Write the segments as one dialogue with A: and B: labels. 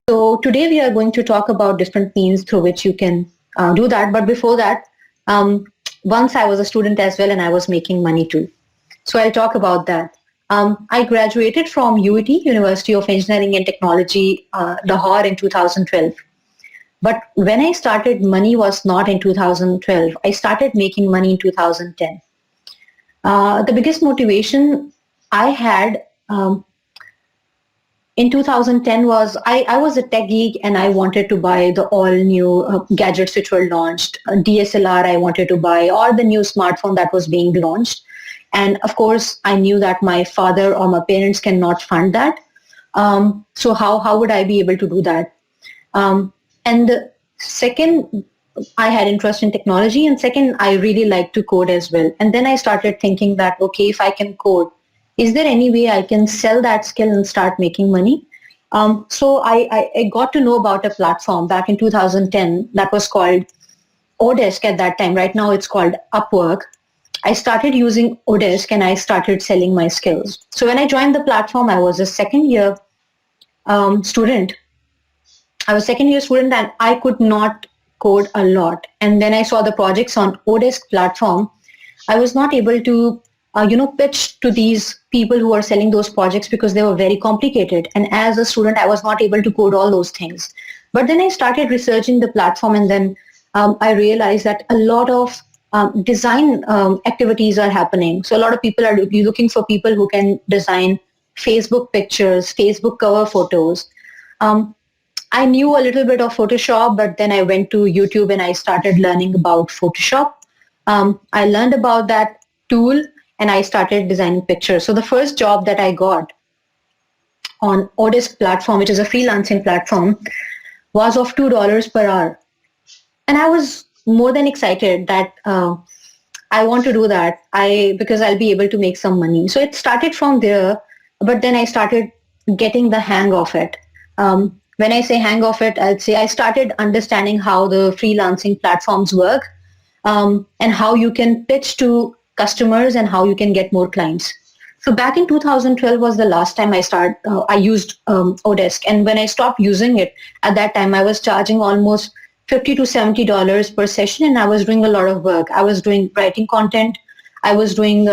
A: So today we are going to talk about different means through which you can do that. But before that, um, once I was a student as well and I was making money too. So I'll talk about that. I graduated from UET, University of Engineering and Technology, Lahore in 2012. But when I started, money was not in 2012. I started making money in 2010. The biggest motivation I had in 2010 was I was a tech geek and I wanted to buy the all new gadgets which were launched. DSLR I wanted to buy, or the new smartphone that was being launched. And of course, I knew that my father or my parents cannot fund that. So how would I be able to do that? And second, I had interest in technology, and second, I really like to code as well. And then I started thinking that, okay, if I can code, is there any way I can sell that skill and start making money? So I got to know about a platform back in 2010 that was called Odesk at that time. Right now it's called Upwork. I started using Odesk and I started selling my skills. So when I joined the platform, I was a second year student. I was second year student and I could not code a lot. And then I saw the projects on Odesk platform. I was not able to, pitch to these people who are selling those projects because they were very complicated. And as a student, I was not able to code all those things. But then I started researching the platform, and then I realized that a lot of design activities are happening. So a lot of people are looking for people who can design Facebook pictures, Facebook cover photos. Um, I knew a little bit of Photoshop, but then I went to YouTube and I started learning about Photoshop. I learned about that tool and I started designing pictures. So the first job that I got on Odesk platform, which is a freelancing platform, was of $2 per hour. And I was more than excited that I want to do that because I'll be able to make some money. So it started from there, but then I started getting the hang of it. When I say hang of it, I'd say I started understanding how the freelancing platforms work, and how you can pitch to customers and how you can get more clients. So back in 2012 was the last time I used Odesk. And when I stopped using it, at that time I was charging almost $50 to $70 per session, and I was doing a lot of work. I was doing writing content. I was doing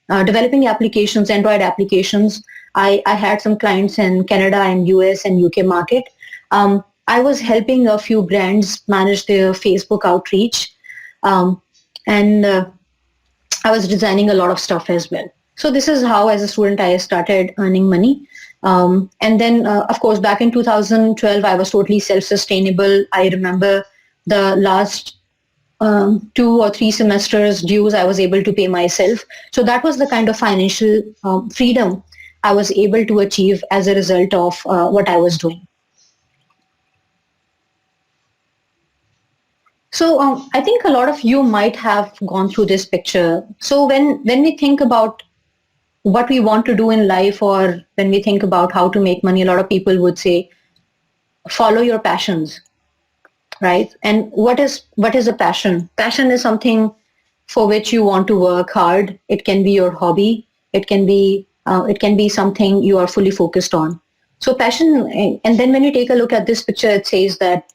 A: developing applications, Android applications. I had some clients in Canada and US and UK market. I was helping a few brands manage their Facebook outreach. And I was designing a lot of stuff as well. So this is how, as a student, I started earning money. And then, of course, back in 2012, I was totally self-sustainable. I remember the last 2 or 3 semesters dues I was able to pay myself. So that was the kind of financial freedom I was able to achieve as a result of what I was doing. So I think a lot of you might have gone through this picture. So when we think about what we want to do in life, or when we think about how to make money, a lot of people would say, follow your passions, right? And what is a passion? Passion is something for which you want to work hard. It can be your hobby. It can be something you are fully focused on. So passion, and then when you take a look at this picture, it says that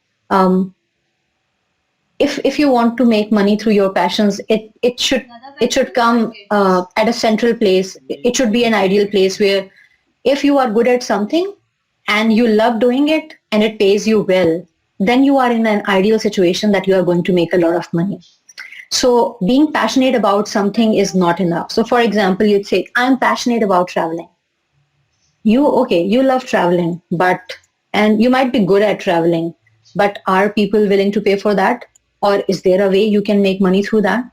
A: if you want to make money through your passions, it should come at a central place. It should be an ideal place where if you are good at something and you love doing it and it pays you well, then you are in an ideal situation that you are going to make a lot of money. So being passionate about something is not enough. So for example, you'd say, I'm passionate about traveling. You love traveling, and you might be good at traveling, but are people willing to pay for that? Or is there a way you can make money through that?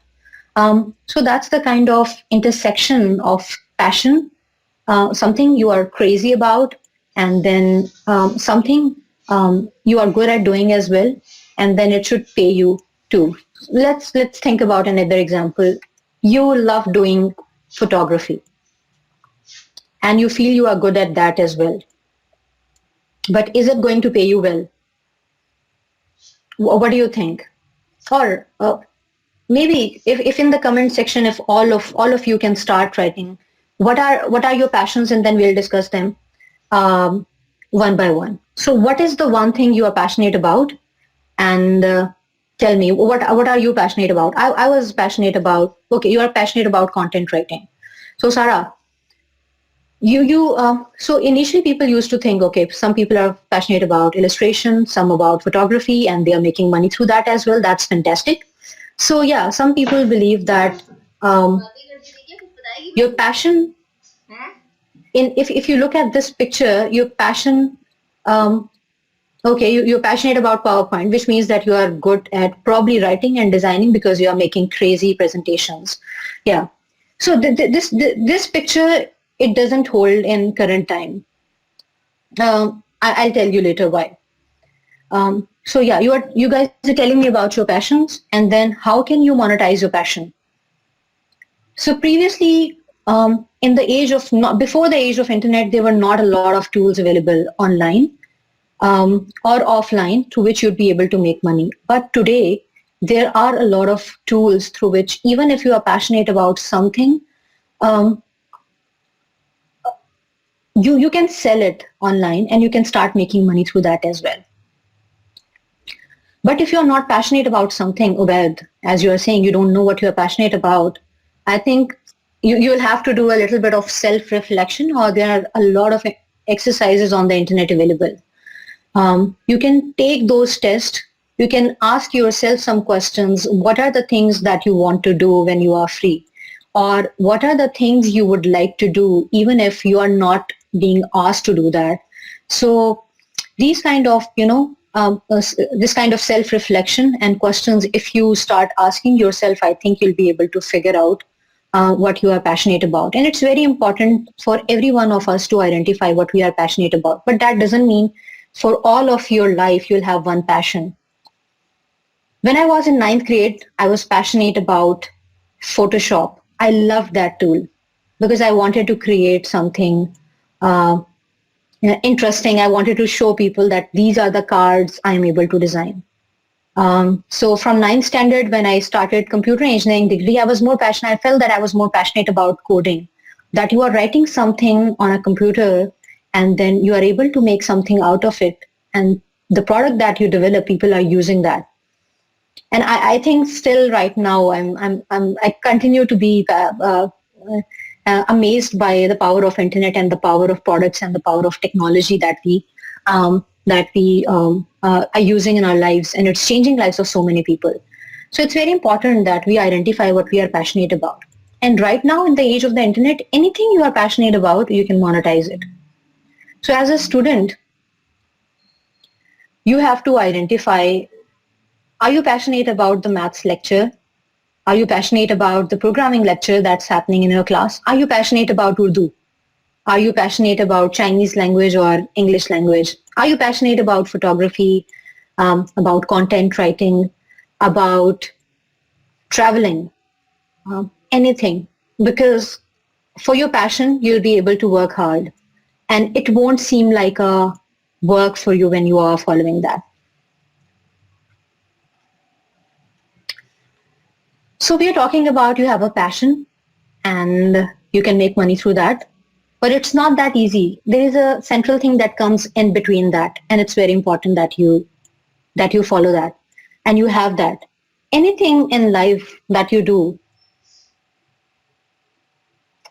A: So that's the kind of intersection of passion, something you are crazy about, and then something you are good at doing as well, and then it should pay you too. Let's think about another example. You love doing photography, and you feel you are good at that as well. But is it going to pay you well? What do you think? Or maybe if in the comment section, if all of you can start writing, what are your passions, and then we'll discuss them. Um, one by one. So what is the one thing you are passionate about? And tell me, what are you passionate about? I was passionate about, okay, you are passionate about content writing. So Sarah, so initially people used to think, okay, some people are passionate about illustration, some about photography, and they are making money through that as well. That's fantastic. So yeah, some people believe that your passion, if you look at this picture, your passion, um, okay, you're passionate about PowerPoint, which means that you are good at probably writing and designing because you are making crazy presentations. Yeah. So this picture, it doesn't hold in current time. I'll tell you later why. So yeah, you guys are telling me about your passions, and then how can you monetize your passion? So previously, in the age of not before the age of internet, there were not a lot of tools available online or offline through which you'd be able to make money. But today, there are a lot of tools through which, even if you are passionate about something, um, you can sell it online and you can start making money through that as well. But if you're not passionate about something, Ubaid, as you are saying, you don't know what you're passionate about, I think you'll have to do a little bit of self-reflection, or there are a lot of exercises on the internet available. You can take those tests. You can ask yourself some questions. What are the things that you want to do when you are free? Or what are the things you would like to do even if you are not being asked to do that? So these kind of, this kind of self-reflection and questions, if you start asking yourself, I think you'll be able to figure out what you are passionate about. And it's very important for every one of us to identify what we are passionate about. But that doesn't mean for all of your life you'll have one passion. When I was in ninth grade, I was passionate about Photoshop. I loved that tool because I wanted to create something interesting. I wanted to show people that these are the cards I'm able to design. So from ninth standard, when I started computer engineering degree, I was more passionate. I felt that I was more passionate about coding, that you are writing something on a computer and then you are able to make something out of it. And the product that you develop, people are using that. And I think still right now, I continue to be amazed by the power of internet and the power of products and the power of technology that we are using in our lives, and it's changing lives of so many people. So it's very important that we identify what we are passionate about. And right now in the age of the internet, anything you are passionate about, you can monetize it. So as a student, you have to identify, are you passionate about the maths lecture? Are you passionate about the programming lecture that's happening in your class? Are you passionate about Urdu? Are you passionate about Chinese language or English language? Are you passionate about photography, about content writing, about traveling, anything? Because for your passion, you'll be able to work hard and it won't seem like a work for you when you are following that. So we are talking about you have a passion and you can make money through that. But it's not that easy. There is a central thing that comes in between that, and it's very important that you follow that and you have that. Anything in life that you do,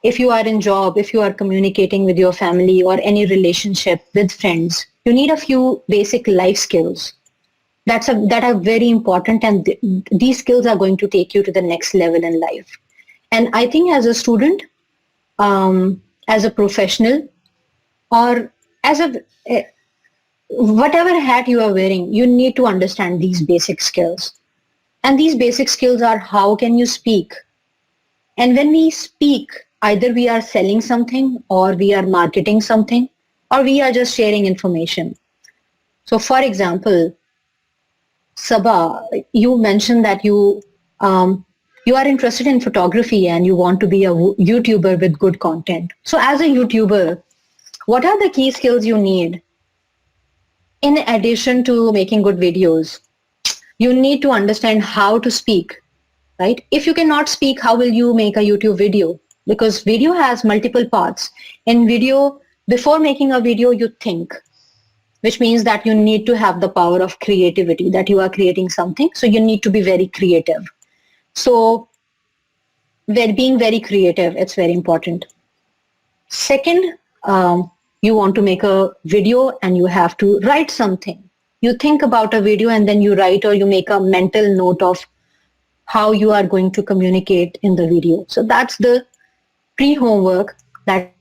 A: if you are in job, if you are communicating with your family or any relationship with friends, you need a few basic life skills that are very important, and these skills are going to take you to the next level in life. And I think as a student, as a professional, or as whatever hat you are wearing, you need to understand these basic skills. And these basic skills are, how can you speak? And when we speak, either we are selling something or we are marketing something or we are just sharing information. So for example, Sabah, you mentioned that you are interested in photography and you want to be a YouTuber with good content. So as a YouTuber, what are the key skills you need in addition to making good videos? You need to understand how to speak, right? If you cannot speak, how will you make a YouTube video? Because video has multiple parts. In video, before making a video, you think. which means that you need to have the power of creativity, that you are creating something. So you need to be very creative. So being very creative, it's very important. Second, you want to make a video and you have to write something. You think about a video and then you write or you make a mental note of how you are going to communicate in the video. So that's the pre-homework that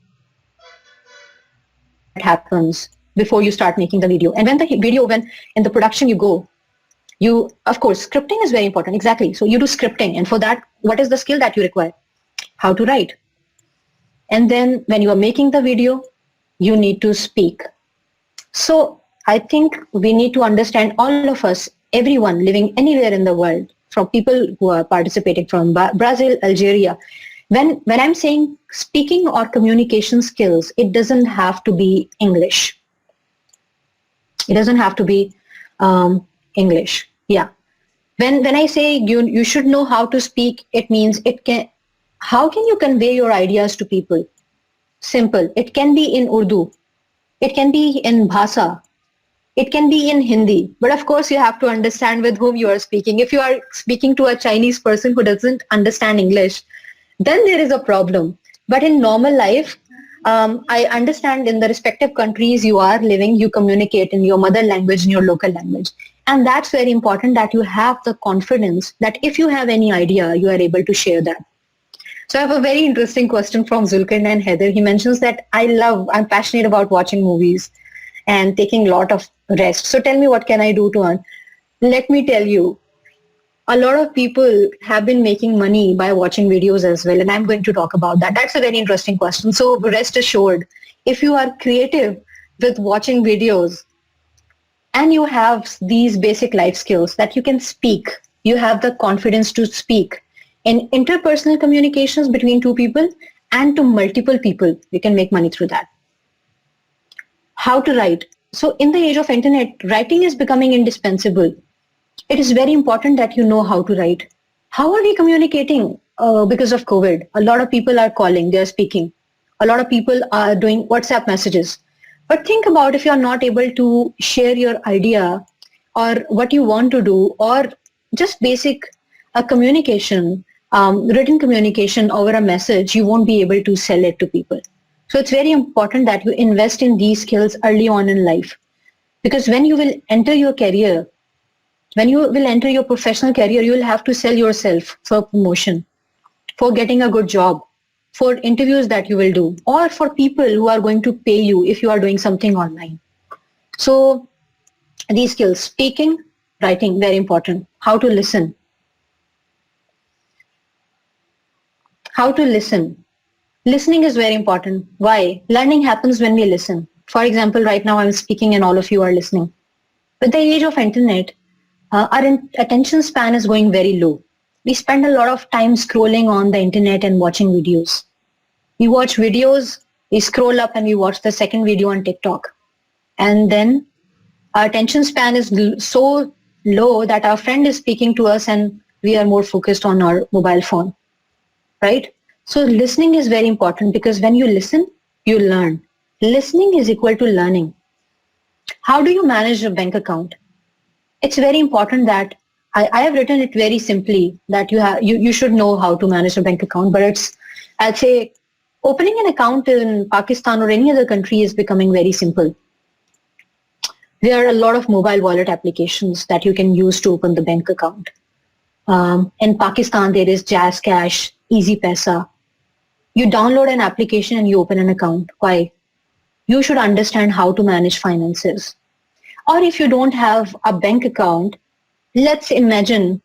A: happens before you start making the video. And when the video, when in the production you go, of course, scripting is very important. Exactly. So you do scripting. And for that, what is the skill that you require? How to write. And then when you are making the video, you need to speak. So I think we need to understand, all of us, everyone living anywhere in the world, from people who are participating from Brazil, Algeria. When I'm saying speaking or communication skills, it doesn't have to be English. It doesn't have to be English. Yeah. When I say you should know how to speak, it means how can you convey your ideas to people? Simple. It can be in Urdu. It can be in Bhasa. It can be in Hindi. But of course, you have to understand with whom you are speaking. If you are speaking to a Chinese person who doesn't understand English, then there is a problem. But in normal life, I understand in the respective countries you are living, you communicate in your mother language, in your local language. And that's very important, that you have the confidence that if you have any idea, you are able to share that. So I have a very interesting question from Zulkarnain Heather. He mentions that I'm passionate about watching movies and taking a lot of rest. So tell me, what can I do to earn? Let me tell you, a lot of people have been making money by watching videos as well. And I'm going to talk about that. That's a very interesting question. So rest assured, if you are creative with watching videos and you have these basic life skills that you can speak, you have the confidence to speak in interpersonal communications between two people and to multiple people, you can make money through that. How to write? So in the age of internet, writing is becoming indispensable. It is very important that you know how to write. How are we communicating because of COVID? A lot of people are calling, they're speaking. A lot of people are doing WhatsApp messages. But think about if you're not able to share your idea or what you want to do, or just basic communication, written communication over a message, you won't be able to sell it to people. So it's very important that you invest in these skills early on in life. Because when you will enter your career, when you will enter your professional career, you will have to sell yourself for promotion, for getting a good job, for interviews that you will do, or for people who are going to pay you if you are doing something online. So these skills, speaking, writing, very important. How to listen. How to listen. Listening is very important. Why? Learning happens when we listen. For example, right now I'm speaking and all of you are listening. With the age of internet, our attention span is going very low. We spend a lot of time scrolling on the internet and watching videos. We watch videos, we scroll up and we watch the second video on TikTok. And then our attention span is so low that our friend is speaking to us and we are more focused on our mobile phone, right? So listening is very important, because when you listen, you learn. Listening is equal to learning. How do you manage a bank account? It's very important that I have written it very simply, that you should know how to manage a bank account, but I'd say opening an account in Pakistan or any other country is becoming very simple. There are a lot of mobile wallet applications that you can use to open the bank account. In Pakistan, there is Jazz Cash, Easy Paisa. You download an application and you open an account. Why? You should understand how to manage finances. Or if you don't have a bank account, let's imagine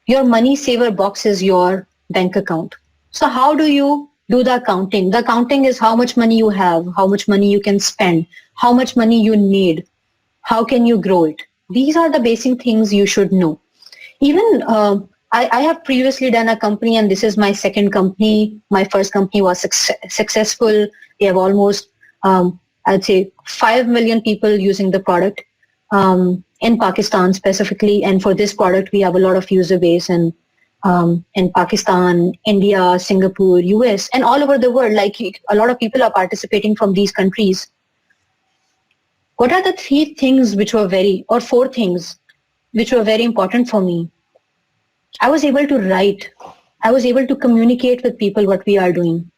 A: your money saver box is your bank account. So how do you do the accounting? The accounting is how much money you have, how much money you can spend, how much money you need, how can you grow it. These are the basic things you should know. Even I have previously done a company, and this is my second company. My first company was successful. We have almost, I'd say, 5 million people using the product in Pakistan specifically. And for this product, we have a lot of user base in Pakistan, India, Singapore, US, and all over the world. Like a lot of people are participating from these countries. What are the three things which were or four things which were very important for me? I was able to write. I was able to communicate with people what we are doing.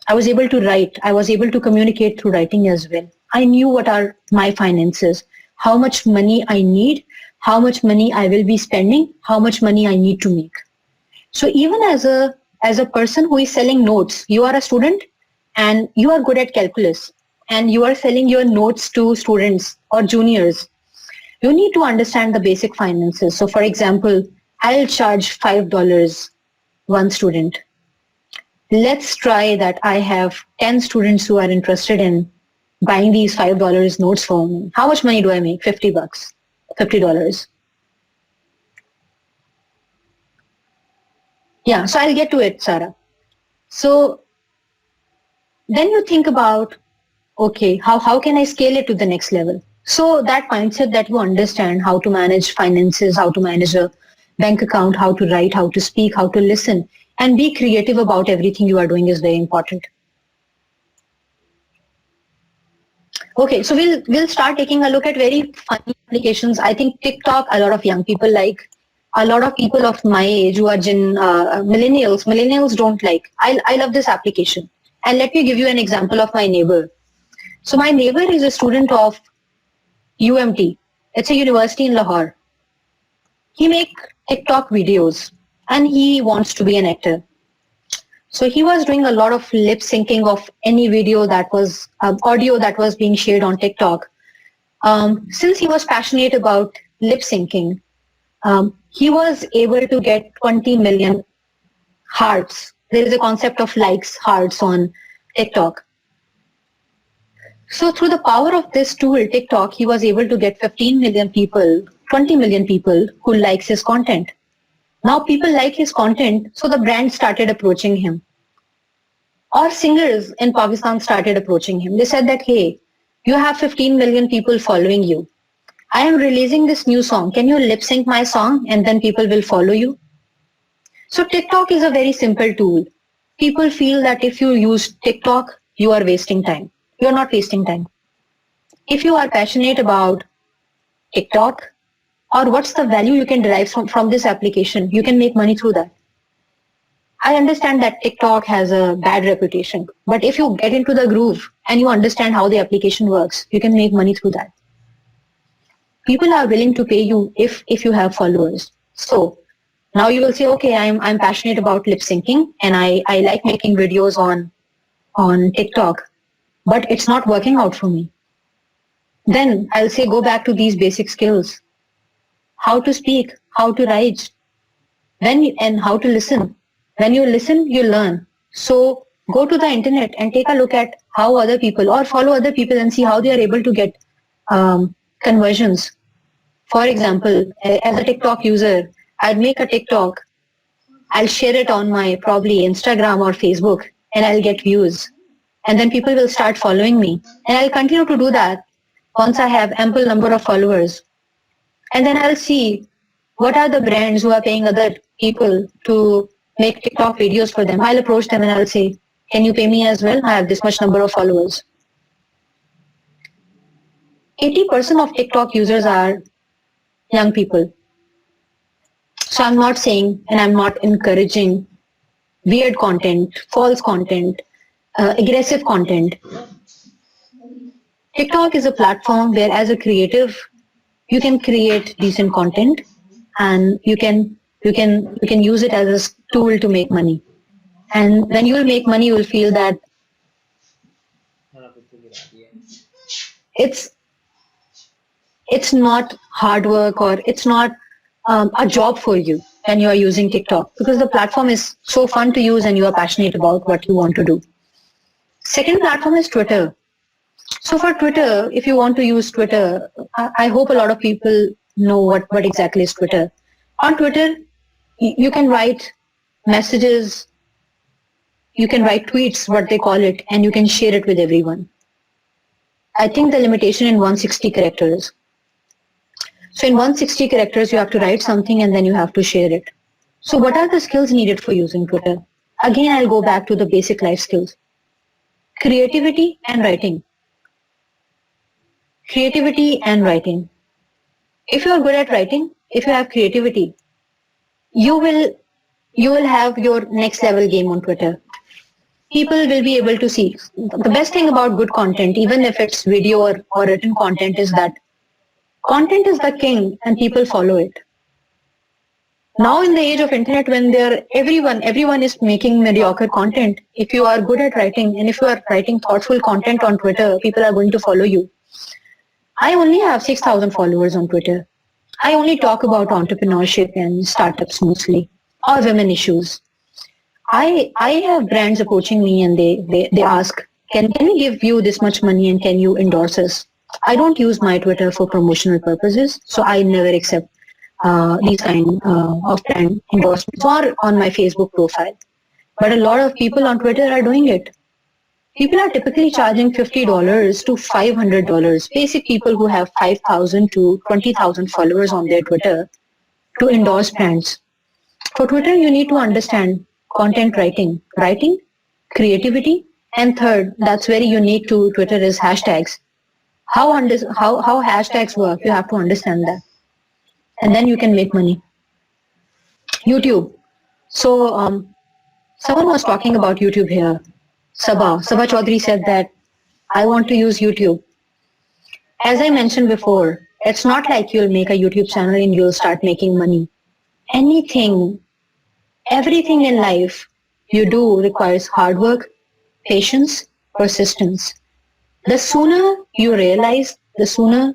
A: I was able to write. I was able to communicate through writing as well. I knew what are my finances, how much money I need, how much money I will be spending, how much money I need to make. So even as a person who is selling notes, you are a student and you are good at calculus and you are selling your notes to students or juniors. You need to understand the basic finances. So for example, I'll charge $5 one student. Let's try that I have 10 students who are interested in buying these $5 notes for me. How much money do I make? 50 bucks, $50. Yeah, so I'll get to it, Sarah. So then you think about, okay, how can I scale it to the next level? So that mindset that you understand how to manage finances, how to manage a bank account, how to write, how to speak, how to listen, and be creative about everything you are doing is very important. Okay, so we'll start taking a look at very funny applications. I think TikTok, a lot of young people like. A lot of people of my age who are millennials don't like. I love this application. And let me give you an example of my neighbor. So my neighbor is a student of UMT. It's a university in Lahore. He make TikTok videos and he wants to be an actor. So he was doing a lot of lip syncing of any video that was audio that was being shared on TikTok. Since he was passionate about lip syncing, he was able to get 20 million hearts. There is a concept of likes, hearts on TikTok. So through the power of this tool, TikTok, he was able to get 15 million people, 20 million people who likes his content. Now people like his content, so the brand started approaching him. Or singers in Pakistan started approaching him. They said that, hey, you have 15 million people following you. I am releasing this new song. Can you lip sync my song and then people will follow you? So TikTok is a very simple tool. People feel that if you use TikTok, you are wasting time. You are not wasting time. If you are passionate about TikTok or what's the value you can derive from this application, you can make money through that. I understand that TikTok has a bad reputation, but if you get into the groove and you understand how the application works, you can make money through that. People are willing to pay you if you have followers. So now you will say, okay, I'm passionate about lip syncing and I like making videos on TikTok, but it's not working out for me. Then I'll say go back to these basic skills. How to speak, how to write, and how to listen. When you listen, you learn. So go to the internet and take a look at how other people or follow other people and see how they are able to get conversions. For example, as a TikTok user, I'd make a TikTok, I'll share it on my probably Instagram or Facebook and I'll get views. And then people will start following me. And I'll continue to do that once I have ample number of followers. And then I'll see what are the brands who are paying other people to make TikTok videos for them. I'll approach them and I'll say, can you pay me as well? I have this much number of followers. 80% of TikTok users are young people. So I'm not saying and I'm not encouraging weird content, false content, aggressive content. TikTok is a platform where as a creative, you can create decent content and you can use it as a tool to make money. And when you will make money, you will feel that it's not hard work or it's not a job for you when you are using TikTok because the platform is so fun to use and you are passionate about what you want to do. Second platform is Twitter. So for Twitter, if you want to use Twitter, I hope a lot of people know what exactly is Twitter. On Twitter, you can write messages, you can write tweets, what they call it, and you can share it with everyone. I think the limitation in 160 characters. So in 160 characters, you have to write something and then you have to share it. So what are the skills needed for using Twitter? Again, I'll go back to the basic life skills. Creativity and writing. creativity and writing. If you are good at writing, if you have creativity, you will you will have your next level game on Twitter. People will be able to see. The best thing about good content, even if it's video or written content, is that content is the king and people follow it. Now in the age of internet when everyone is making mediocre content, if you are good at writing and if you are writing thoughtful content on Twitter, people are going to follow you. I only have 6,000 followers on Twitter. I only talk about entrepreneurship and startups mostly, or women issues. I have brands approaching me and they ask, can we give you this much money and can you endorse us? I don't use my Twitter for promotional purposes, so I never accept these kind of brand endorsements or on my Facebook profile. But a lot of people on Twitter are doing it. People are typically charging $50 to $500. Basic people who have 5,000 to 20,000 followers on their Twitter to endorse brands. For Twitter, you need to understand content writing, creativity, and third, that's very unique to Twitter is hashtags. How hashtags work, you have to understand that. And then you can make money. YouTube. So someone was talking about YouTube here. Sabha Chaudhary said that I want to use YouTube. As I mentioned before, it's not like you'll make a YouTube channel and you'll start making money. Everything in life you do requires hard work, patience, persistence. The sooner you realize, the sooner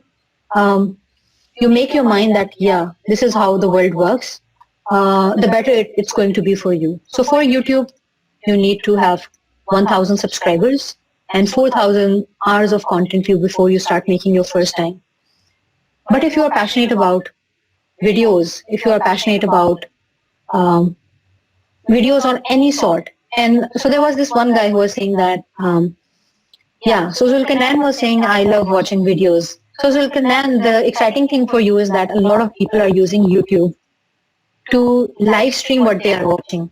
A: you make your mind that, yeah, this is how the world works, the better it's going to be for you. So for YouTube, you need to have 1,000 subscribers and 4,000 hours of content view before you start making your first time. But if you are passionate about videos, if you are passionate about videos on any sort, and so there was this one guy who was saying that, so Zulkarnain was saying, I love watching videos. So Zulkarnain, the exciting thing for you is that a lot of people are using YouTube to live stream what they are watching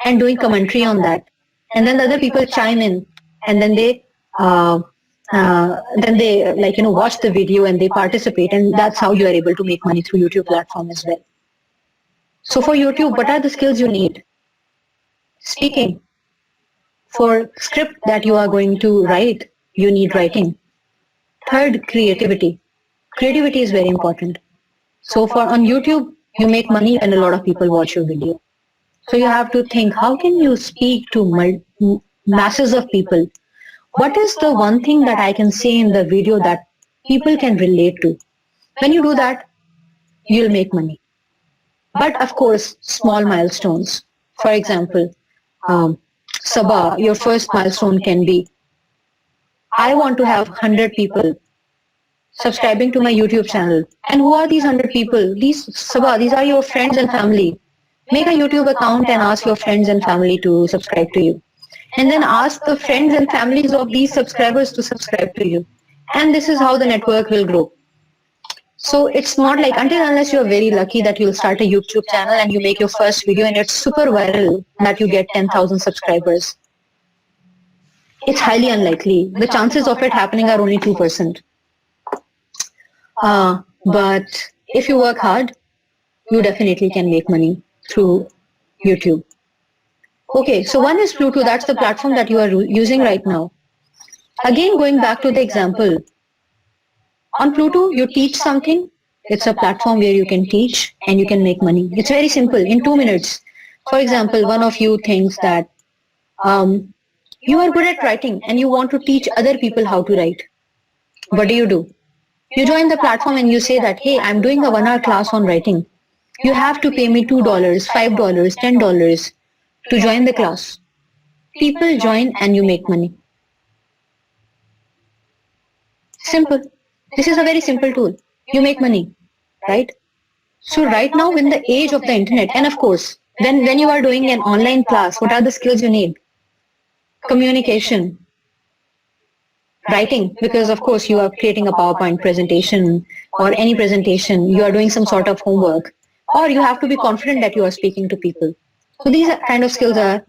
A: and doing commentary on that. And then the other people chime in and then they watch the video and they participate, and that's how you are able to make money through YouTube platform as well. So for YouTube, what are the skills you need? Speaking. For script that you are going to write, you need writing. Third, creativity. Creativity is very important. So for on YouTube, you make money when a lot of people watch your video. So you have to think, how can you speak to masses of people? What is the one thing that I can say in the video that people can relate to? When you do that, you'll make money. But of course, small milestones. For example, Sabha, your first milestone can be, I want to have 100 people subscribing to my YouTube channel. And who are these 100 people? These are your friends and family. Make a YouTube account and ask your friends and family to subscribe to you. And then ask the friends and families of these subscribers to subscribe to you. And this is how the network will grow. So it's not like until unless you're very lucky that you'll start a YouTube channel and you make your first video and it's super viral that you get 10,000 subscribers. It's highly unlikely. The chances of it happening are only 2%. But if you work hard, you definitely can make money through YouTube. Okay, so one is Pluto. That's the platform that you are using right now. Again, going back to the example, on Pluto, you teach something. It's a platform where you can teach and you can make money. It's very simple. In 2 minutes, for example, one of you thinks that you are good at writing and you want to teach other people how to write. What do? You join the platform and you say that, hey, I'm doing a 1-hour class on writing. You have to pay me $2, $5, $10 to join the class. People join and you make money. Simple. This is a very simple tool. You make money, right? So right now in the age of the internet, and of course, when you are doing an online class, what are the skills you need? Communication, writing, because of course you are creating a PowerPoint presentation or any presentation, you are doing some sort of homework, or you have to be confident that you are speaking to people. So these kind of skills are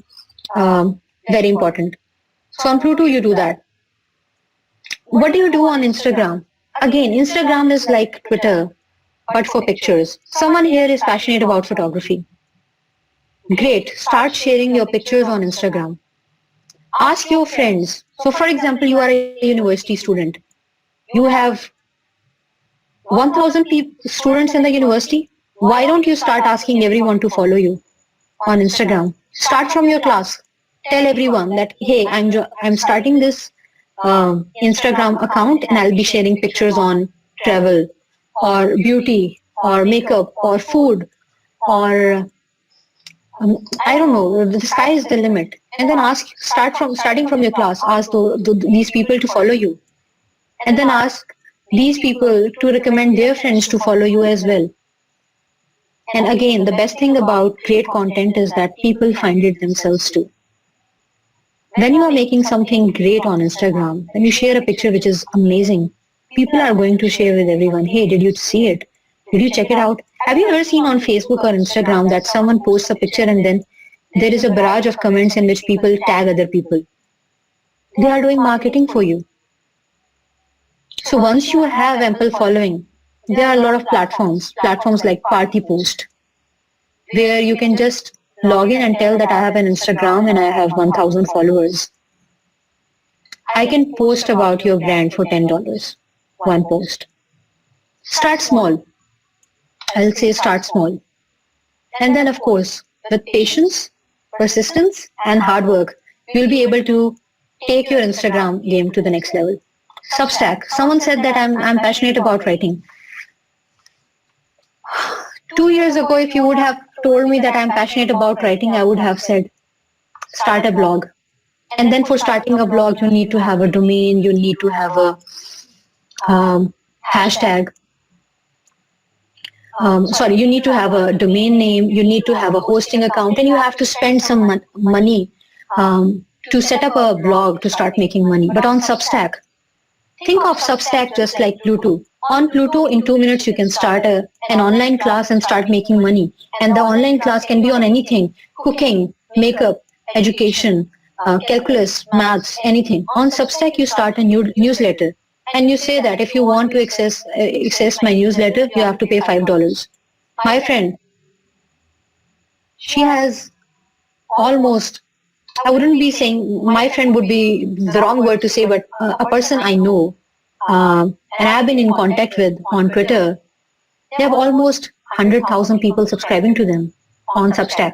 A: very important. So on Pluto, you do that. What do you do on Instagram? Again, Instagram is like Twitter, but for pictures. Someone here is passionate about photography. Great, start sharing your pictures on Instagram. Ask your friends. So for example, you are a university student. You have 1,000 students in the university. Why don't you start asking everyone to follow you on Instagram? Start from your class. Tell everyone that, hey, I'm starting this Instagram account and I'll be sharing pictures on travel or beauty or makeup or food or I don't know. The sky is the limit. And then starting from your class. Ask these people to follow you, and then ask these people to recommend their friends to follow you as well. And again, the best thing about great content is that people find it themselves too. When you are making something great on Instagram, when you share a picture which is amazing, people are going to share with everyone, hey, did you see it? Did you check it out? Have you ever seen on Facebook or Instagram that someone posts a picture and then there is a barrage of comments in which people tag other people? They are doing marketing for you. So once you have ample following, there are a lot of platforms like Party Post, where you can just log in and tell that I have an Instagram and I have 1,000 followers. I can post about your brand for $10. One post. Start small. I'll say start small. And then of course, with patience, persistence and hard work, you'll be able to take your Instagram game to the next level. Substack. Someone said that I'm passionate about writing. 2 years ago, if you would have told me that I'm passionate about writing, I would have said, start a blog. And then for starting a blog, you need to have a domain, you need to have a hashtag. You need to have a domain name, you need to have a hosting account, and you have to spend some money to set up a blog to start making money. But on Substack, think of Substack just like Pluto. On Pluto, in 2 minutes, you can start an online class and start making money. And the online class can be on anything, cooking, makeup, education, calculus, maths, anything. On Substack, you start a new newsletter. And you say that if you want to access my newsletter, you have to pay $5. My friend, she has almost, I wouldn't be saying my friend would be the wrong word to say, but a person I know and I've been in contact with on Twitter, they have almost 100,000 people subscribing to them on Substack.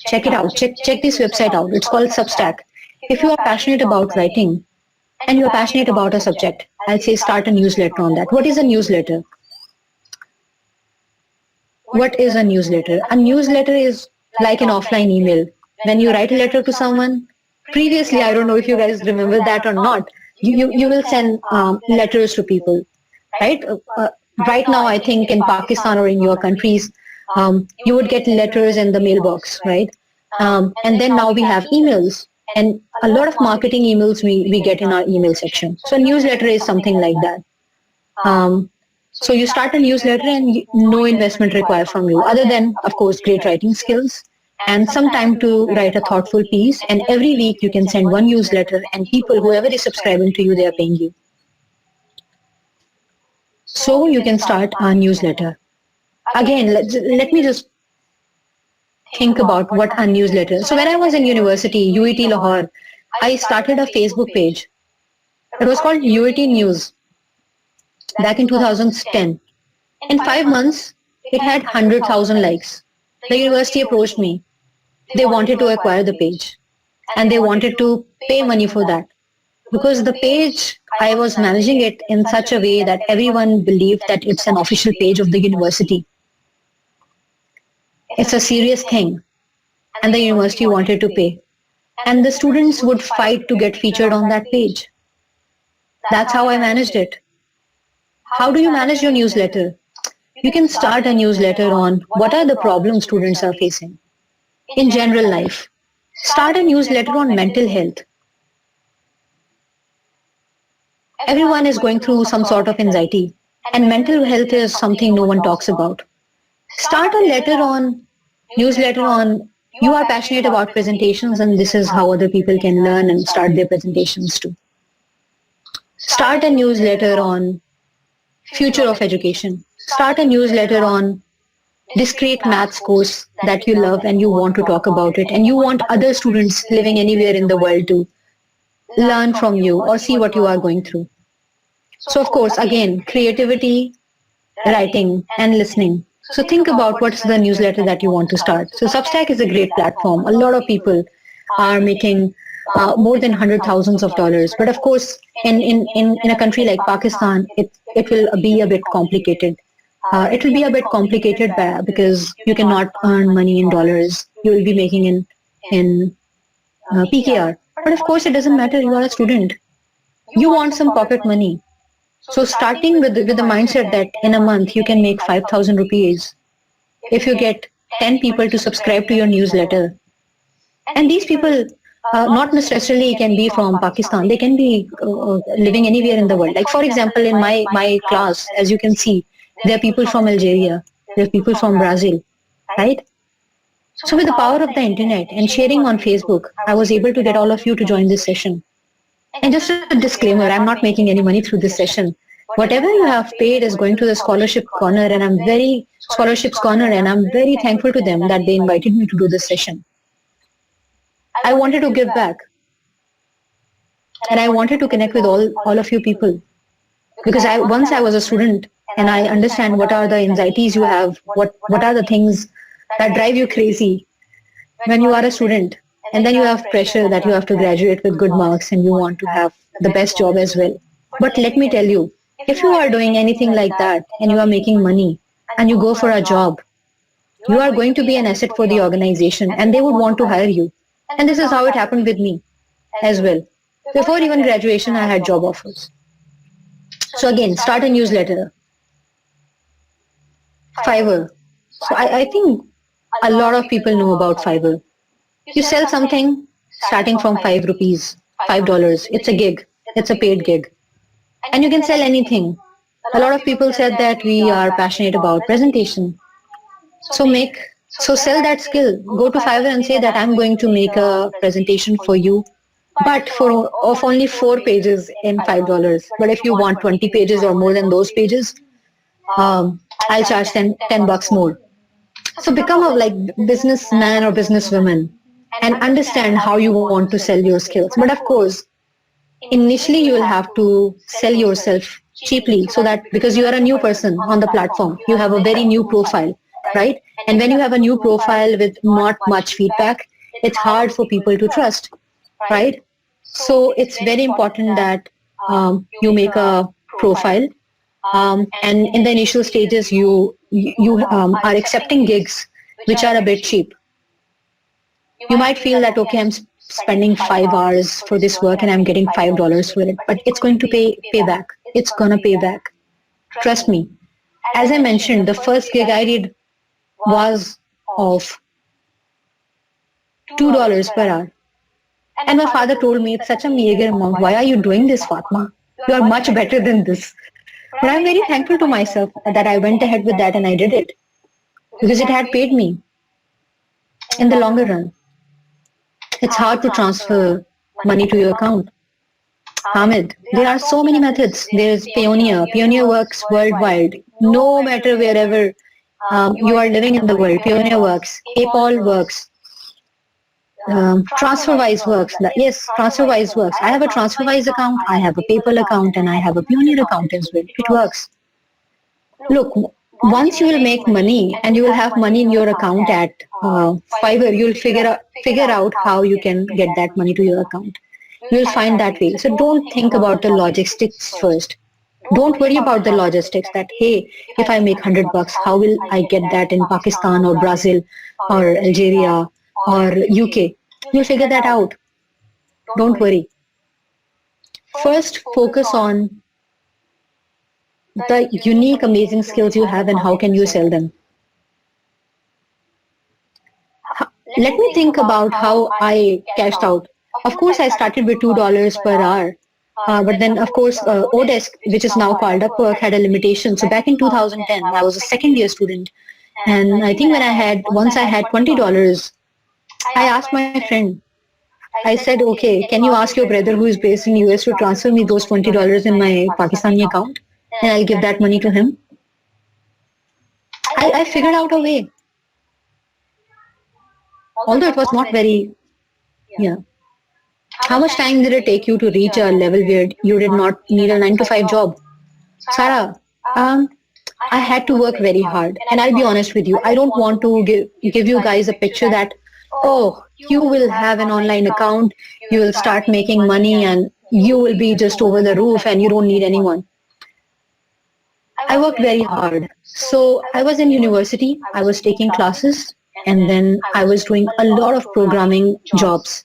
A: Check it out. Check this website out. It's called Substack. If you are passionate about writing and you're passionate about a subject, I'll say start a newsletter on that. What is a newsletter? What is a newsletter? A newsletter is like an offline email. When you write a letter to someone, previously, I don't know if you guys remember that or not, you will send letters to people, right? Right now, I think in Pakistan or in your countries, you would get letters in the mailbox, right? And then now we have emails. And a lot of marketing emails we get in our email section. So a newsletter is something like that. So you start a newsletter and no investment required from you, other than, of course, great writing skills and some time to write a thoughtful piece. And every week you can send one newsletter and people, whoever is subscribing to you, they are paying you. So you can start a newsletter. Again, let me just think about what a newsletter. So when I was in university, UET Lahore, I started a Facebook page. It was called UET News back in 2010. In 5 months, it had 100,000 likes. The university approached me. They wanted to acquire the page and they wanted to pay money for that. Because the page, I was managing it in such a way that everyone believed that it's an official page of the university. It's a serious thing. And the university wanted to pay. And the students would fight to get featured on that page. That's how I managed it. How do you manage your newsletter? You can start a newsletter on what are the problems students are facing in general life. Start a newsletter on mental health. Everyone is going through some sort of anxiety, and mental health is something no one talks about. Start a newsletter on you are passionate about presentations and this is how other people can learn and start their presentations too. Start a newsletter on future of education. Start a newsletter on discrete maths course that you love and you want to talk about it and you want other students living anywhere in the world to learn from you or see what you are going through. So of course, again, creativity, writing and listening. So think about what's the newsletter that you want to start. So Substack is a great platform. A lot of people are making more than hundred thousands of dollars. But of course, in a country like Pakistan, it will be a bit complicated. It will be a bit complicated because you cannot earn money in dollars. You will be making in PKR. But of course, it doesn't matter. You are a student. You want some pocket money. So starting with the mindset that in a month you can make 5,000 rupees if you get 10 people to subscribe to your newsletter. And these people not necessarily can be from Pakistan. They can be living anywhere in the world. Like for example, in my class, as you can see, there are people from Algeria, there are people from Brazil, right? So with the power of the internet and sharing on Facebook, I was able to get all of you to join this session. And just a disclaimer, I'm not making any money through this session. Whatever you have paid is going to the scholarship corner and scholarships corner and I'm very thankful to them that they invited me to do this session. I wanted to give back and I wanted to connect with all of you people because once I was a student and I understand what are the anxieties you have, what are the things that drive you crazy when you are a student. And then you have pressure that you have to graduate with good marks and you want to have the best job as well. But let me tell you, if you are doing anything like that and you are making money and you go for a job, you are going to be an asset for the organization and they would want to hire you. And this is how it happened with me as well. Before even graduation, I had job offers. So again, start a newsletter. Fiverr. So I think a lot of people know about Fiverr. You sell something starting from 5 rupees, $5. It's a gig. It's a paid gig. And you can sell anything. A lot of people said that we are passionate about presentation. So sell that skill. Go to Fiverr and say that I'm going to make a presentation for you, but of only 4 pages in $5. But if you want 20 pages or more than those pages, I'll charge 10 bucks more. So become a like businessman or businesswoman and understand how you want to sell your skills. But of course, initially you will have to sell yourself cheaply so that because you are a new person on the platform, you have a very new profile, right? And when you have a new profile with not much feedback, it's hard for people to trust, right? So it's very important that you make a profile and in the initial stages you are accepting gigs which are a bit cheap. You might feel that, okay, I'm spending 5 hours for this work and I'm getting $5 for it, but it's going to pay back. It's gonna pay back. Trust me. As I mentioned, the first gig I did was of $2 per hour. And my father told me, it's such a meager amount. Why are you doing this, Fatma? You are much better than this. But I'm very thankful to myself that I went ahead with that and I did it because it had paid me in the longer run. It's hard to transfer money to your account. Hamid, there are so many methods. There's Payoneer. Payoneer works worldwide. No matter wherever you are living in the world, Payoneer works. PayPal works. TransferWise works. Yes, TransferWise works. I have a TransferWise account, I have a PayPal account, and I have a Payoneer account as well. It works. Look, once you will make money and you will have money in your account at Fiverr, you'll figure out how you can get that money to your account. You'll find that way. So don't think about the logistics first. Don't worry about the logistics that, hey, if I make 100 bucks, how will I get that in Pakistan or Brazil or Algeria or UK? You'll figure that out. Don't worry. First, focus on the unique, amazing skills you have and how can you sell them. Let me think about how I cashed out. Of course, I started with $2 per hour. But then, of course, Odesk, which is now called Upwork, had a limitation. So back in 2010, I was a second year student. And I think once I had $20, I asked my friend, I said, okay, can you ask your brother who is based in US to transfer me those $20 in my Pakistani account? and I'll give that money to him. I figured out a way, although it was not very, yeah. How much time did it take you to reach a level where you did not need a 9 to 5 job? Sarah, um, I had to work very hard. And I'll be honest with you, I don't want to give you guys a picture that, oh, you will have an online account, you will start making money and you will be just over the roof and you don't need anyone. I worked very hard. So I was in university, I was taking classes, and then I was doing a lot of programming jobs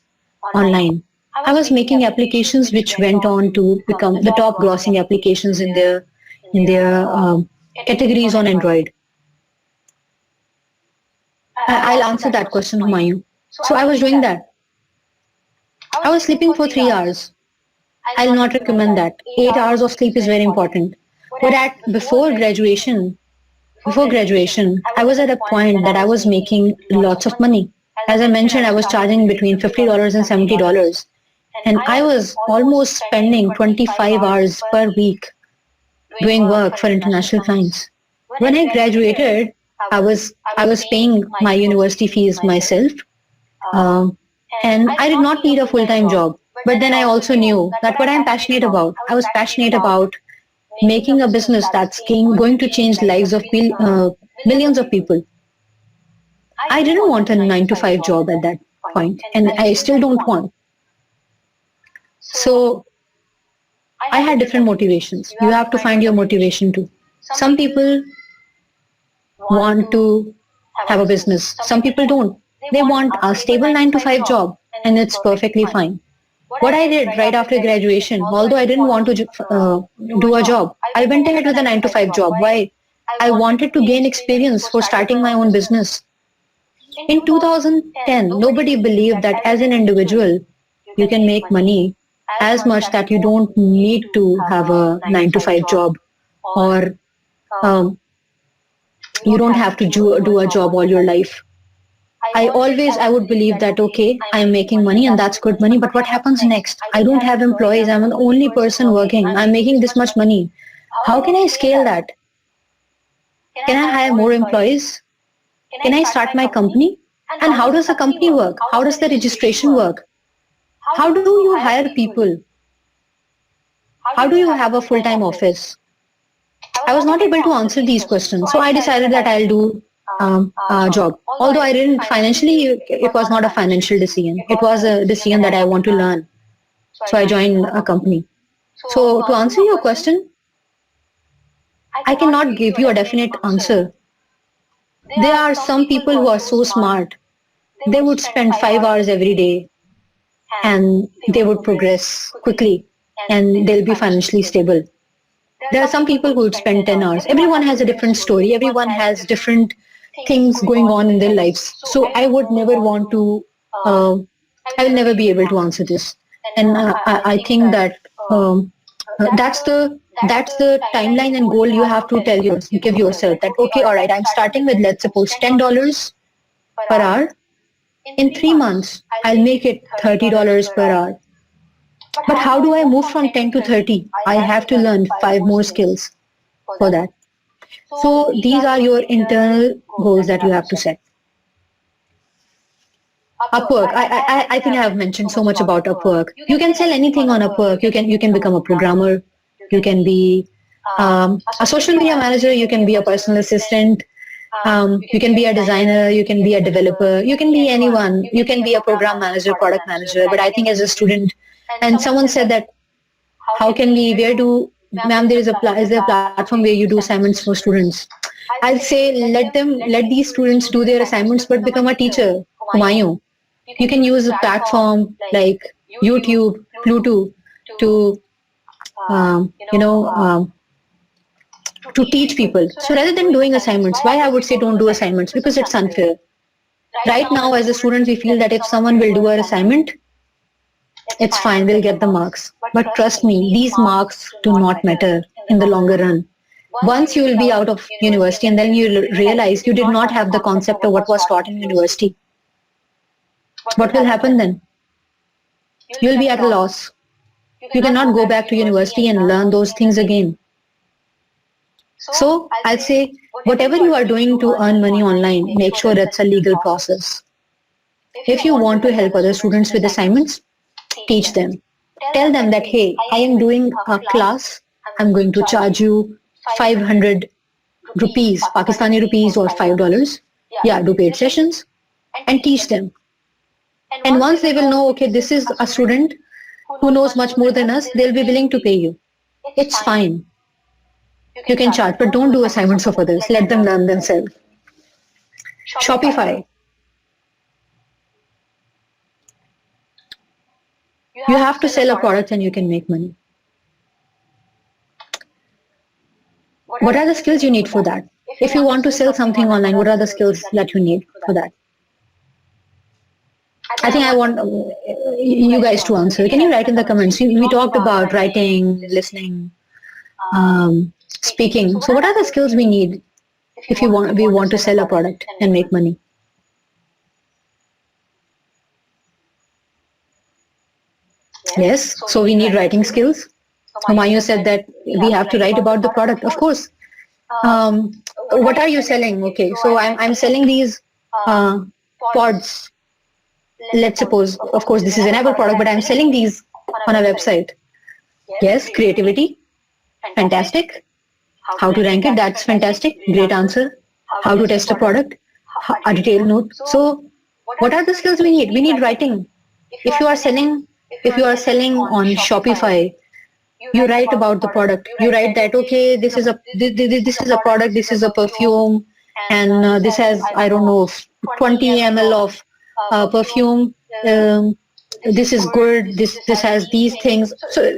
A: online. I was making applications which went on to become the top grossing applications in their categories on Android. I'll answer that question, Humayun. So I was doing that. I was sleeping for 3 hours. I'll not recommend that. 8 hours of sleep is very important. But before graduation, I was at a point that I was making lots of money. As I mentioned, I was charging between $50 and $70. And I was almost spending 25 hours per week doing work for international clients. When I graduated, I was paying my university fees myself, um, and I did not need a full-time job. But then I also knew that what I'm passionate about, I was passionate about making a business that's going to change the lives of millions of people. I didn't want a 9 to 5 job at that point, and I still don't want. So I had different motivations. You have to find your motivation too. Some people want to have a business. Some people don't. They want a stable 9 to 5 job, and it's perfectly fine. What I did right after graduation, although I didn't want to do a job, I went ahead with a 9 to 5 job. Why? I wanted to gain experience for starting my own business. In 2010, nobody believed that as an individual, you can make money as much that you don't need to have a 9 to 5 job, or um, you don't have to do a job all your life. I would believe that, okay, I'm making money and that's good money, but what happens next? I don't have employees. I'm the only person working. I'm making this much money. How can I scale that? Can I hire more employees? Can I start my company? And how does a company work? How does the registration work? How do you hire people? How do you have a full-time office? I was not able to answer these questions. So I decided that I'll do a job. Although I didn't financially, it was not a financial decision. It was a decision that I want to learn. So I joined a company. So to answer your question, I cannot give you a definite answer. There are some people who are so smart. They would spend 5 hours every day and they would progress quickly and they'll be financially stable. There are some people who would spend 10 hours. Everyone has a different story. Everyone has different things going on in their lives. So I would never want to, I will never be able to answer this. And I think that that's the timeline and goal you have to give yourself that, okay, all right, I'm starting with, let's suppose, $10 per hour. In 3 months, I'll make it $30 per hour. But how do I move from 10 to 30? I have to learn 5 more skills for that. So these are your internal goals that you have to set. Upwork. I think I have mentioned so much about Upwork. You can sell anything on Upwork. You can become a programmer. You can be a social media manager. You can be a personal assistant. You can be a designer. You can be a developer. You can be anyone. You can be a program manager, product manager. But I think as a student, and someone said that, how can we? Where do, ma'am? Is there a platform where you do assignments for students? I'll say let these students do their assignments, but become a teacher. Humayun. You can use a platform like YouTube, Pluto to, um, you know, um, to teach people. So rather than doing assignments, why I would say don't do assignments? Because it's unfair. Right now, as a student, we feel that if someone will do our assignment, it's fine, we'll get the marks. But trust me, these marks do not matter in the longer run. Once you will be out of university and then you'll realize you did not have the concept of what was taught in university. What will happen then? You'll be at a loss. You cannot go back to university and learn those things again. So I'll say whatever you are doing to earn money online, make sure it's a legal process. If you want to help other students with assignments, teach them. Tell them that, hey, I am doing a class. I'm going to charge you 500 rupees, Pakistani rupees or $5. Yeah, do paid sessions and teach them. And once they will know, okay, this is a student who knows much more than us, they'll be willing to pay you. It's fine. You can charge, but don't do assignments of others. Let them learn themselves. Shopify. You have to sell a product and you can make money. What are the skills you need for that? If you want to sell something online, what are the skills that you need for that? I think I want you guys to answer. Can you write in the comments? We talked about writing, listening, speaking. So what are the skills we need if we want to sell a product and make money? Yes, so we need writing skills. Humayun said that we have to write about the product. Of course. What are you selling? Okay, so I'm selling these pods. Let's suppose, of course, this is an Apple product, but I'm selling these on a website. Yes, creativity. Fantastic. How to rank it? That's fantastic. Great answer. How to test a product? A detailed note. So what are the skills we need? We need writing. If you are selling on Shopify, you write about the product. You write that, okay, this is a product, this is a perfume, and this has, I don't know, 20 ml of perfume. This is good. This has these things. So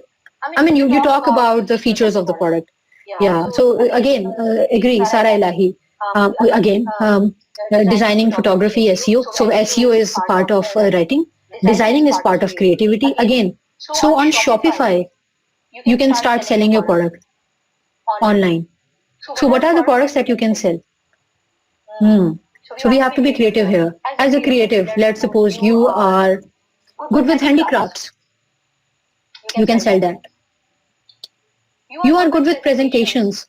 A: I mean, you talk about the features of the product. Yeah. So again, agree, Sara Elahi. Designing, photography, SEO. So SEO is part of writing. Designing is part of creativity. Again, so on Shopify, you can start selling your product online. So what are the products that you can sell? So we have to be creative here. As a creative, let's suppose you are good with handicrafts. You can sell that. You are good with presentations.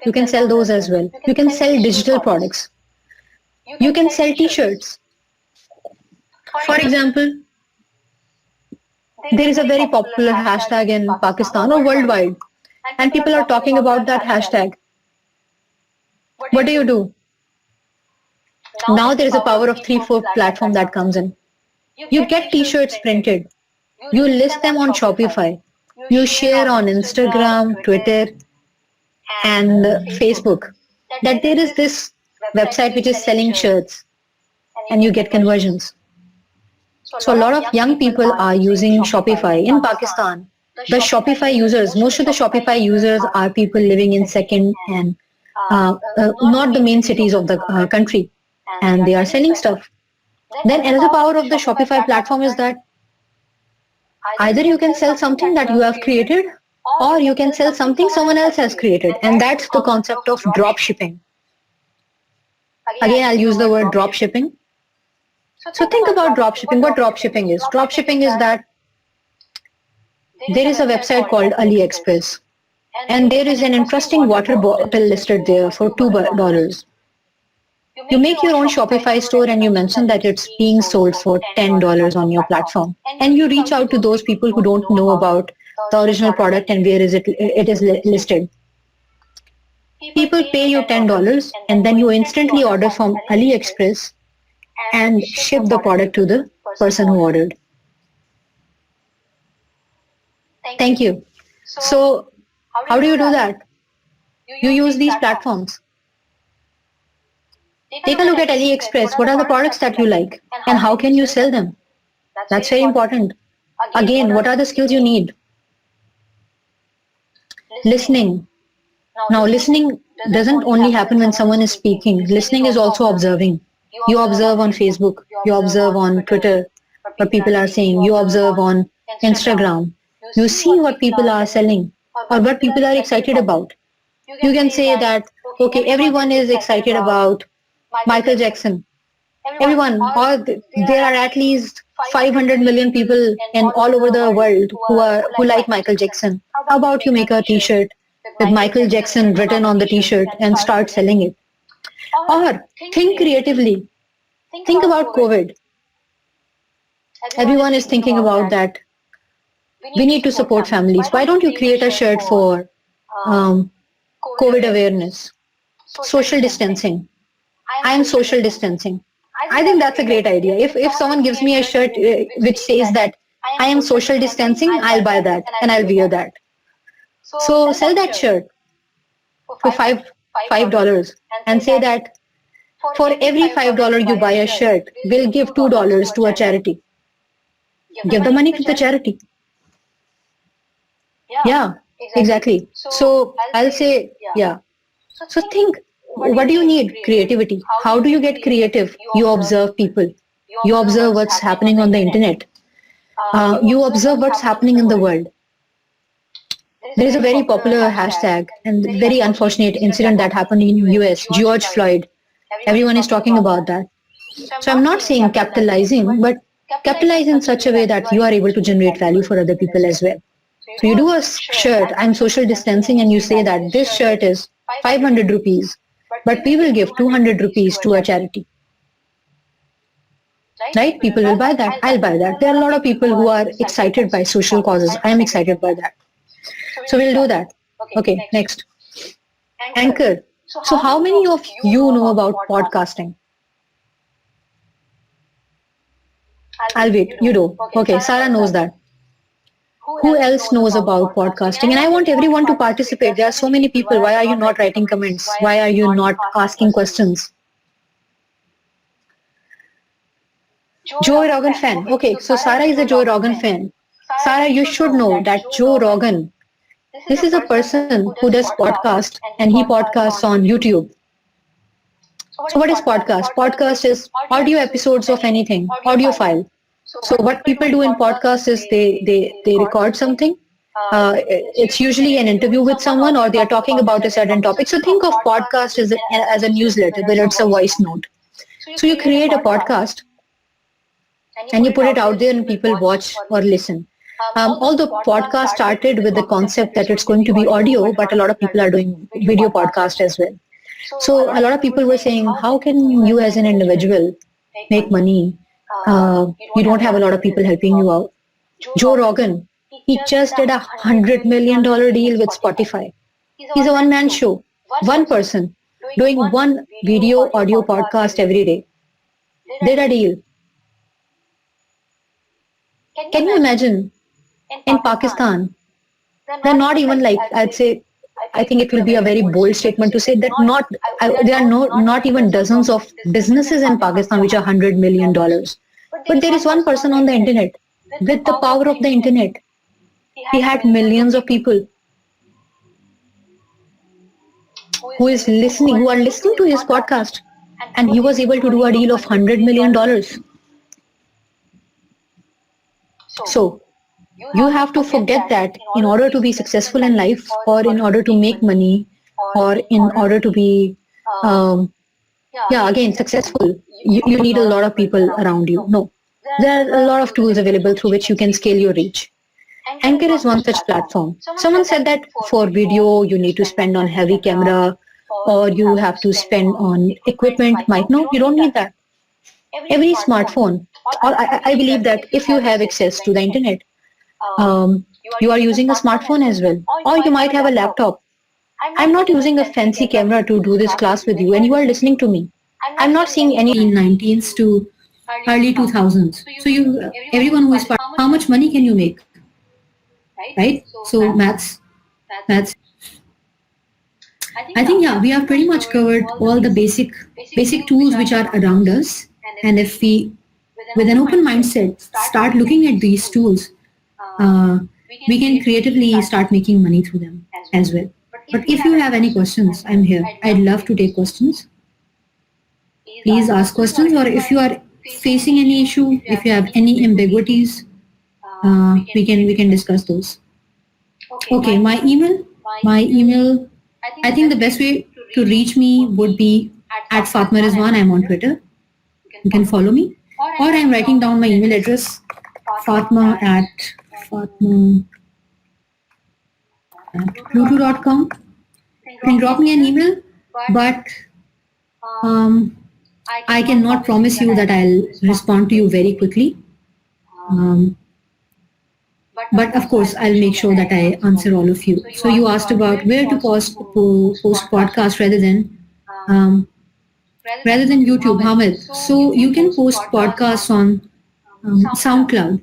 A: You can sell those as well. You can sell digital products. You can sell t-shirts. For example, there is a very popular hashtag in Pakistan or worldwide, and people are talking about that hashtag. What do? Now there is a power of 3-4 platform that comes in. You get t-shirts printed. You list them on Shopify. You share on Instagram, Twitter, and Facebook that there is this website which is selling shirts, and you get conversions. So a lot of young people are using Shopify in Pakistan. The Shopify users, most of the Shopify users are people living in second and not the main cities of the country, and they are selling stuff. Then another power of the Shopify platform is that either you can sell something that you have created, or you can sell something someone else has created, and that's the concept of drop shipping. Again, I'll use the word drop shipping. So think about drop shipping. What drop shipping is? Drop shipping is that there is a website called AliExpress, and there is an interesting water bottle listed there for $2. You make your own Shopify store and you mention that it's being sold for $10 on your platform, and you reach out to those people who don't know about the original product and where it is listed. People pay you $10 and then you instantly order from AliExpress and ship the product to the person who ordered. Thank you. So how do you do that? You use these platforms. Take a look at AliExpress. What are the products that you like and how can you sell them? That's very important. Again, what are the skills you need? Listening. Now, listening doesn't only happen when someone is speaking. Listening is also observing. You observe on Facebook. You observe on Twitter what people are saying. You observe on Instagram. You see what people are selling or what people are excited about. You can say that, okay, everyone is excited about Michael Jackson. Everyone, or there are at least 500 million people in all over the world who like Michael Jackson. How about you make a t-shirt with Michael Jackson written on the t-shirt and start selling it. Or think creatively. Think about COVID. Everyone is thinking about that. We need to support families. Why don't you create a shirt for um, COVID awareness, social distancing? I am social distancing. I think that's a great idea. If someone gives me a shirt which says that I am social distancing, I'll buy that and I'll wear that. So sell that shirt for $5 and say that for every $5 you buy a shirt, we'll give $2 to a charity. Give the money to the charity. Yeah, exactly. So I'll say, yeah. So think, what do you need? Creativity. How do you get creative? You observe people. You observe what's happening on the internet. You observe what's happening in the world. There is a very popular hashtag and very unfortunate incident that happened in US, George Floyd. Everyone is talking about that. So I'm not saying capitalizing, but capitalize in such a way that you are able to generate value for other people as well. So you do a shirt, I'm social distancing, and you say that this shirt is 500 rupees, but we will give 200 rupees to a charity. Right? People will buy that. I'll buy that. There are a lot of people who are excited by social causes. I am excited by that. So we'll do that. Okay, next. Anchor. So how many of you know about podcasting? I'll wait. You do. Okay, Sarah knows that. Who else knows about podcasting? And I want everyone to participate. There are so many people. Why are you not writing comments? Why are you not asking questions? Joe Rogan fan. Okay, so Sarah is a Joe Rogan fan. Sarah, you should know that Joe Rogan, this is a person who does podcast and he podcasts on YouTube. So what is podcast? Podcast is audio episodes of anything, audio file. So what people do in podcasts is they record something. It's usually an interview with someone or they are talking about a certain topic. So think of podcast as a newsletter where it's a voice note. So you create a podcast and you put it out there and people watch or listen. Although podcast started with the concept that it's going to be audio, but a lot of people are doing video podcast as well. So a lot of people were saying, how can you as an individual make money? You don't have a lot of people helping you out. Joe Rogan, he just did $100 million deal with Spotify. He's a one-man show, one person doing one video audio podcast every day. Did a deal. Can you imagine in Pakistan, they're not even like, I'd say, I think it will be a very bold statement to say that there are not even dozens of businesses in Pakistan which are $100 million. But there is one person on the internet with the power of the internet. He had millions of people who are listening to his podcast, and he was able to do a deal of $100 million. So you have to forget that in order to be successful in life or in order to make money or in order to be, again, successful, you need a lot of people around you. No, there are a lot of tools available through which you can scale your reach. Anchor is one such platform. Someone said that for video, you need to spend on heavy camera or you have to spend on equipment. Mike, no, you don't need that. Every smartphone, or I believe that if you have access to the internet, you are using a smartphone as well, or you might have a laptop. I'm not using a fancy camera to do this class with you, and you are listening to me. I'm not seeing any 19s to early 2000s. So everyone who is part, how much money can you make? Right? So maths. I think we have pretty much covered all the basic tools which are around us, and if we, with an open mindset, start looking at these tools, we can creatively start making money through them as well. But if you have any questions, I'm here. I'd love to take questions. Please ask questions, or if you are facing any issue, if you have any ambiguities, we can discuss those. Okay, my email. I think the best way to reach me would be at Fatma Rizwan. I'm on Twitter. You can follow me, or I'm writing down my email address, Fatma at Bluetooth.com. You can drop me an email, but um, I cannot promise you that I'll respond to you very quickly. Um, but of course, I'll make sure that I answer all of you. So you asked about where to post podcast um, rather than YouTube, Hamid. So you can post podcasts on SoundCloud.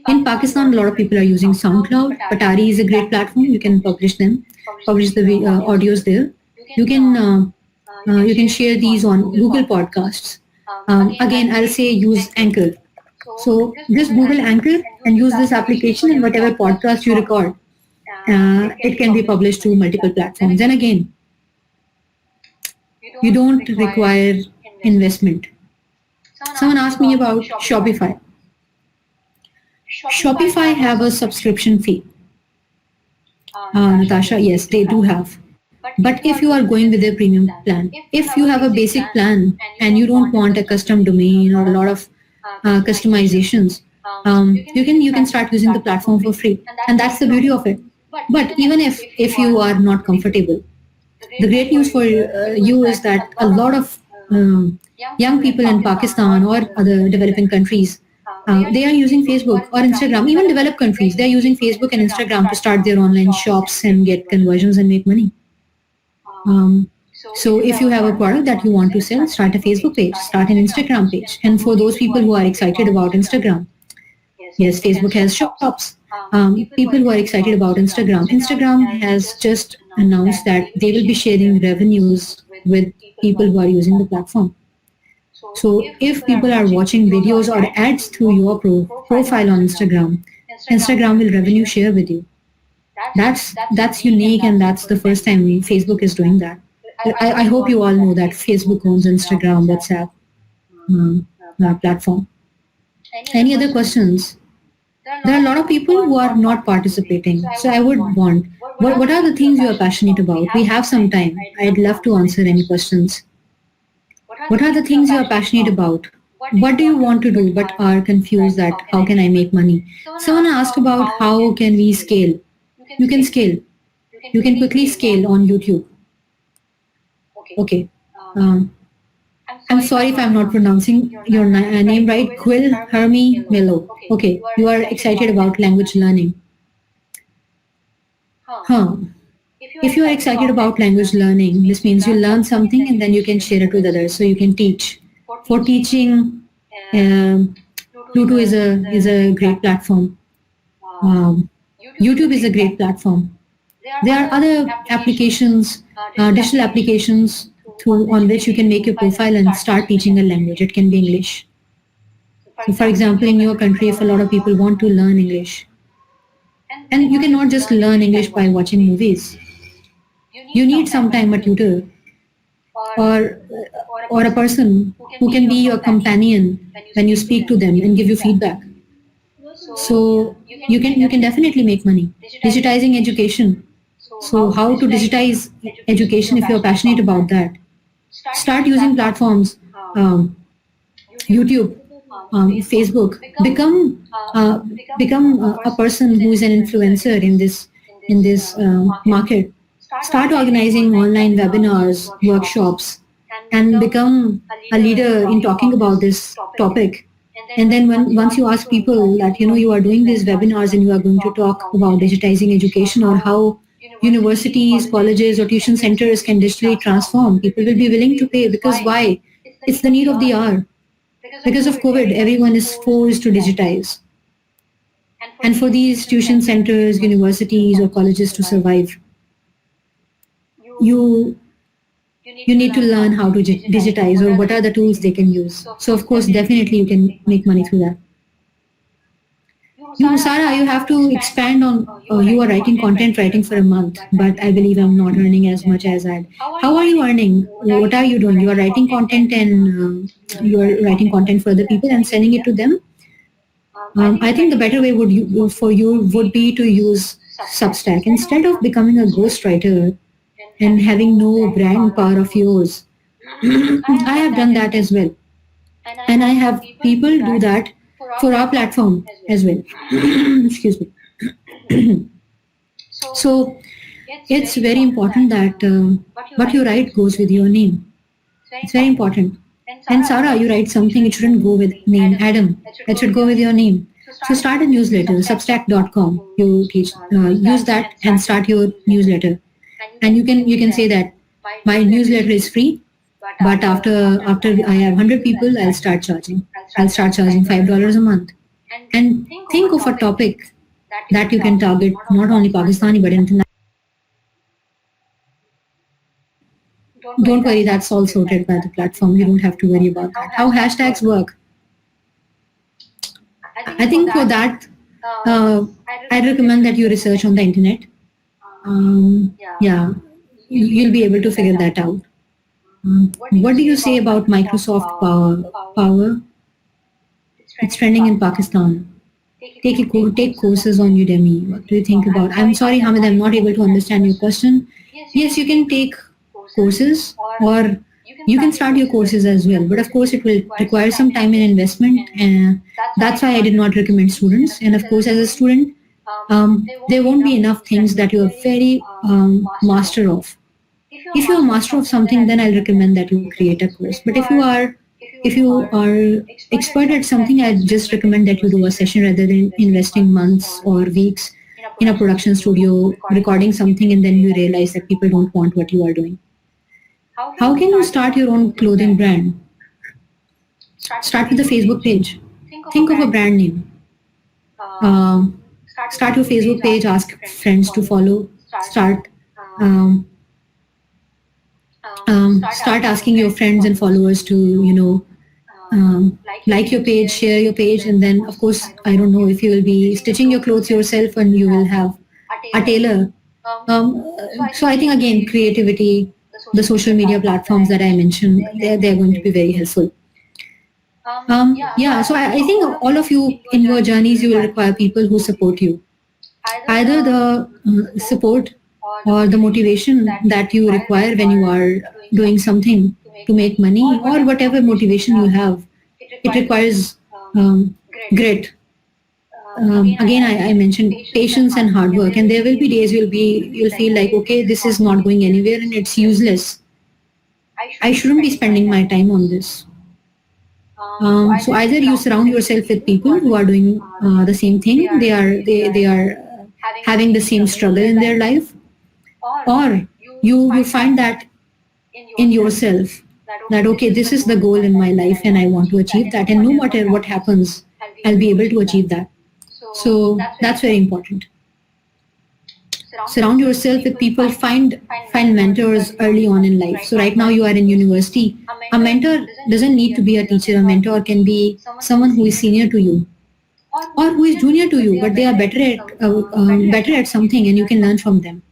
A: In Pakistan, a lot of people are using SoundCloud. Patari is a great platform. You can publish them, publish the audios there. You can share these on Google Podcasts. Again, I'll say use Anchor. So just Google Anchor and use this application, and whatever podcast you record, it can be published to multiple platforms. And again, you don't require investment. Someone asked me about Shopify. Shopify have a subscription fee. Natasha, yes, they do have. But if you are going with a premium plan, if you have a basic plan and you don't want a custom domain or a lot of customizations, you can start using the platform for free, and that's the beauty of it. But even if you are not comfortable, the great news for you is that a lot of young people in Pakistan or other developing countries, they are using Facebook or Instagram. Even developed countries, they are using Facebook and Instagram to start their online shops and get conversions and make money. So if you have a product that you want to sell, start a Facebook page, start an Instagram page. And for those people who are excited about Instagram, yes, Facebook has shops. People who are excited about Instagram, Instagram has just announced that they will be sharing revenues with people who are using the platform. So if people are watching videos or ads through your profile on Instagram, Instagram will revenue share with you. That's unique, and that's the first time Facebook is doing that. I hope you all know that Facebook owns Instagram, WhatsApp platform. Any other questions? There are a lot of people who are not participating. So I would want, what are the things you are passionate about? We have some time. I'd love to answer any questions. What are the things you are passionate about? What do you want to do but are confused that how can I make money? Someone asked about how can we scale. You can scale. You can quickly scale on YouTube. Okay. I'm sorry if I'm not pronouncing your name right. Quill Hermi Melo. Okay. You are excited about language learning. Huh. If you are excited about language learning, this means you learn something and then you can share it with others. So you can teach. For teaching, Pluto is a great platform. YouTube is a great platform. There are other applications, digital applications on which you can make your profile and start teaching a language. It can be English. So for example, in your country, if a lot of people want to learn English, and you cannot just learn English by watching movies. You need sometime a tutor or a person who can be your companion when you speak to them and give you feedback. So you can definitely make money. Digitizing education. So how to digitize education if you're passionate about that? Start using platforms, YouTube, Facebook. Become a person who is an influencer in this market. Start organizing online webinars, workshops, and become a leader in talking about this topic. And then once you ask people that you are doing these webinars and you are going to talk about digitizing education or how universities, colleges, or tuition centers can digitally transform, people will be willing to pay because why? It's the need of the hour. Because of COVID, everyone is forced to digitize. And for these tuition centers, universities, or colleges to survive, you need to learn how to digitize or what are the tools they can use. So of course, definitely you can make money through that. Sarah, you have to expand on, you are writing content writing for a month, but I believe I'm not earning as much as I. How are you earning? What are you doing? You are writing content and you are writing content for other people and sending it to them. I think the better way for you would be to use Substack. Instead of becoming a ghostwriter and having no brand power of yours, I have done that as well. And I have people do that for our platform as well. Excuse me. So
B: it's very important that what you write goes with your name. It's very important. And Sarah, you write something, it shouldn't go with name. Adam, it should go with your name. So start a newsletter, substack.com. You teach, use that and start your newsletter. And you can say that my newsletter is free, but after I have 100 people, I'll start charging. I'll start charging $5 a month. And think of a topic that you can target not only Pakistani but international. Don't worry, that's all sorted by the platform. You don't have to worry about that. How hashtags work? I think for that, I recommend that you research on the internet. Yeah, you'll be able to figure that out. What do you say about Microsoft Power? It's trending in Pakistan. Take courses on Udemy. What do you think about? I'm sorry, Hamid, I'm not able to understand your question. Yes, you can take courses or you can start your courses as well. But of course, it will require some time and investment. And that's why I did not recommend students. And of course, as a student, there won't be enough things that you are very master of. If you're a master of something, then I'll recommend that you create a course. But if you are expert at something, I just recommend that you do a session rather than investing months or weeks in a production studio recording something and then you realize that people don't want what you are doing. How can you start your own clothing brand? Start with a Facebook page. Think of a brand name. Start your Facebook page, ask friends to follow. Um, Start asking your friends and followers to, like your page, share your page, and then, of course, I don't know if you will be stitching your clothes yourself and you will have a tailor. So I think, again, creativity, the social media platforms that I mentioned, they're going to be very helpful. Yeah, so I think all of you in your journeys, you will require people who support you. Either the support or the motivation that you require when you are doing something to make money or whatever motivation you have, it requires grit. Again, I mentioned patience and hard work, and there will be days you'll feel like, okay, this is not going anywhere and it's useless. I shouldn't be spending my time on this. So either you surround yourself with people who are doing the same thing, they are having the same struggle in their life, or you find that in yourself that okay, this is the goal in my life and I want to achieve that, and no matter what happens, I'll be able to achieve that. So that's very important. Surround yourself with people, find mentors early on in life. So right now you are in university. A mentor doesn't need to be a teacher. A mentor can be someone who is senior to you or who is junior to you, but they are better at something and you can learn from them.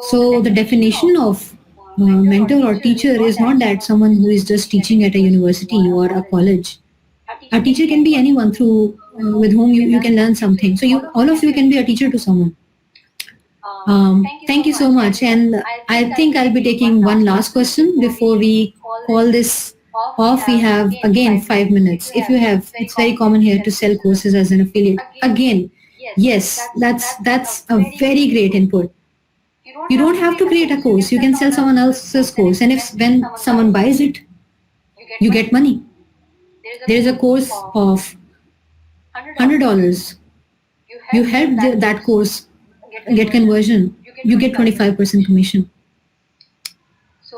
B: So the definition of mentor or teacher is not that someone who is just teaching at a university or a college. A teacher can be anyone through with whom you can learn something. So all of you can be a teacher to someone. Thank you so much. And I think I'll be taking one last question before we call this off. We have again 5 minutes. If you have, it's very common here to sell courses as an affiliate. Again, yes, that's a very great input. You don't have to create a course. You can sell someone else's course, and if when someone buys it, you get money. There is a course of $100. You help that course get conversion. You get 25% commission.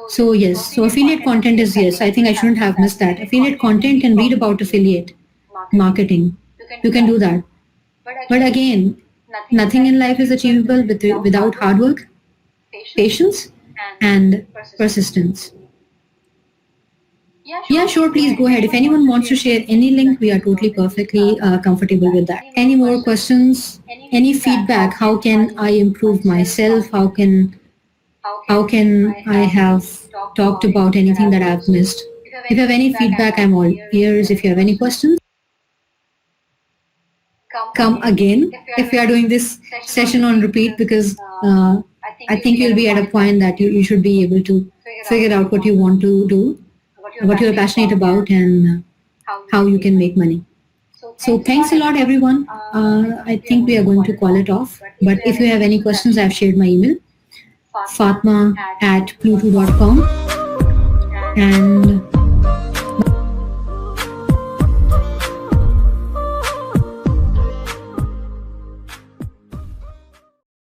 B: So yes, so affiliate content is yes. I think I shouldn't have missed that. Affiliate content and read about affiliate marketing. You can do that. But again, nothing in life is achievable without hard work, patience, and persistence. Yeah, sure, please go ahead. If anyone wants to share any link, we are totally perfectly comfortable with that. Any more questions? Any feedback? How can I improve myself? How can I have talked about anything that I've missed? If you have any feedback, I'm all ears. If you have any questions, come again. If we are doing this session on repeat, because I think you'll be at a point that you should be able to figure out what you want to do, what you're passionate about, and how you can make money. So thanks a lot, everyone. I think we are going to call it off. But if you have any questions, I've shared my email. fatma@bluetooth.com, and